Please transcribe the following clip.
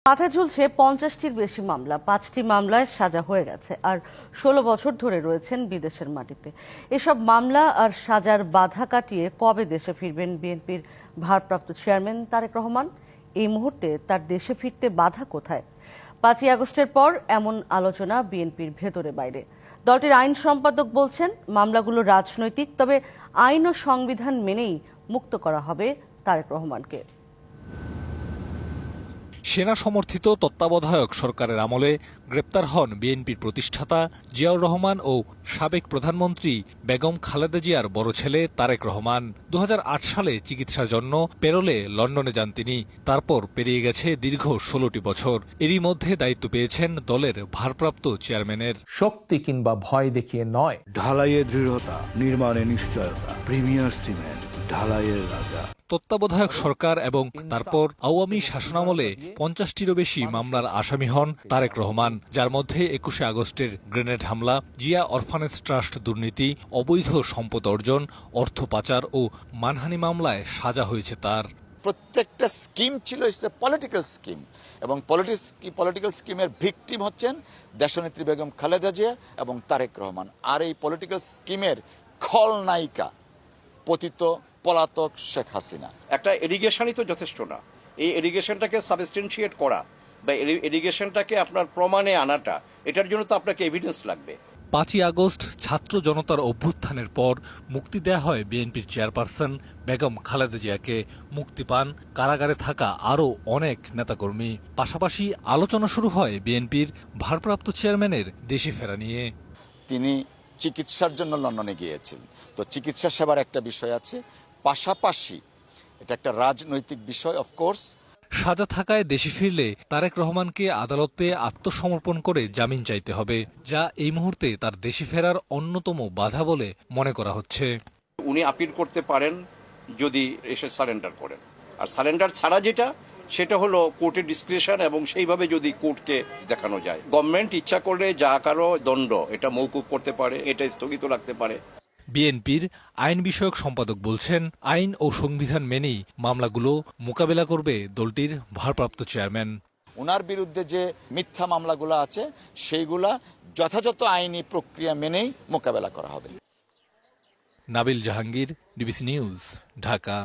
মাথায় ঝুলছে 50টির বেশি মামলা, 5টি মামলায় সাজা হয়ে গেছে আর 16 বছর ধরে রয়েছেন বিদেশের মাটিতে। এসব মামলা আর সাজার বাধা কাটিয়ে কবে দেশে ফিরবেন বিএনপির ভারপ্রাপ্ত চেয়ারম্যান তারেক রহমান? এই মুহূর্তে তার দেশে ফিরতে বাধা কোথায়? 5ই আগস্টের পর এমন আলোচনা বিএনপির ভেতরে বাইরে। দলটির আইন সম্পাদক বলছেন, মামলাগুলো রাজনৈতিক, তবে আইন ও সংবিধান মেনেই মুক্ত করা হবে তারেক রহমানকে। সেনা সমর্থিত তত্ত্বাবধায়ক সরকারের আমলে গ্রেপ্তার হন বিএনপির প্রতিষ্ঠাতা জিয়াউর রহমান ও সাবেক প্রধানমন্ত্রী বেগম খালেদা জিয়ার বড় ছেলে তারেক রহমান। 2008 সালে চিকিৎসার জন্য পেরোলে লন্ডনে যান তিনি। তারপর পেরিয়ে গেছে দীর্ঘ 16টি বছর। এরই মধ্যে দায়িত্ব পেয়েছেন দলের ভারপ্রাপ্ত চেয়ারম্যানের। শক্তি কিংবা ভয় দেখিয়ে নয়, ঢালাইয়ে দৃঢ়তা, নির্মাণে নিশ্চয়তা। প্রিমিয়ার সিমেন্ট, ঢালাইয়ের রাজা। তত্ত্বাবধায়ক সরকার এবং তারপর আওয়ামী শাসনামলে 50টিরও বেশি মামলার আসামি হন তারেক রহমান, যার মধ্যে 21শে আগস্টের গ্রেনেড হামলা, জিয়া অরফানেজ ট্রাস্ট দুর্নীতি, অবৈধ সম্পদ অর্জন, অর্থ পাচার ও মানহানি মামলায় সাজা হয়েছে তার। প্রত্যেকটা স্কিম ছিল পলিটিক্যাল স্কিম, এবং পলিটিক্যাল স্কিমের ভিকটিম হচ্ছেন দেশনেত্রী বেগম খালেদা জিয়া এবং তারেক রহমান। আর এই পলিটিক্যাল স্কিমের খলনায়িকা পতিত পলাতক শেখ হাসিনা। একটা এরিগেশনই তো যথেষ্ট না, এই এরিগেশনটাকে সাবস্টেন্সিয়েট করা বা এরিগেশনটাকে আপনার প্রমাণে আনাটা, এটার জন্য তো আপনাকে এভিডেন্স লাগবে। 5ই আগস্ট ছাত্র জনতার অভ্যুত্থানের পর মুক্তি দেয়া হয় বিএনপির চেয়ারপারসন বেগম খালেদা জিয়াকে। মুক্তি পান কারাগারে থাকা আরও অনেক নেতাকর্মী। পাশাপাশি আলোচনা শুরু হয় বিএনপির ভারপ্রাপ্ত চেয়ারম্যানের দেশে ফেরা নিয়ে। তিনি চিকিৎসার জন্য লন্ডনে গিয়েছিলেন, তো চিকিৎসা সেবার একটা বিষয় আছে, পাশাপাশি এটা একটা রাজনৈতিক বিষয়। অফকোর্স সাজা থাকায় দেশে ফিরলে তারেক রহমানকে আদালতে আত্মসমর্পণ করে জামিন চাইতে হবে, যা এই মুহূর্তে তার দেশে ফেরার অন্যতম বাধা বলে মনে করা হচ্ছে। উনি আপিল করতে পারেন যদি এসে সারেন্ডার করেন, আর সারেন্ডার ছাড়া সেটা হলো কোর্টের ডিসক্রিপশন, এবং সেইভাবে যদি কোর্টকে দেখানো যায়। গভর্নমেন্ট ইচ্ছা করলে যা কারো দণ্ড এটা মওকুফ করতে পারে, এটা স্থগিত রাখতে পারে। বিএনপির আইন বিষয়ক সম্পাদক বলছেন, আইন ও সংবিধান মেনেই মামলাগুলো মোকাবেলা করবে দলটির ভারপ্রাপ্ত চেয়ারম্যান। ওনার বিরুদ্ধে যে মিথ্যা মামলাগুলো আছে সেইগুলা যথাযথ আইনি প্রক্রিয়া মেনেই মোকাবেলা করা হবে। Nabil Jahangir, DBC news, Dhaka.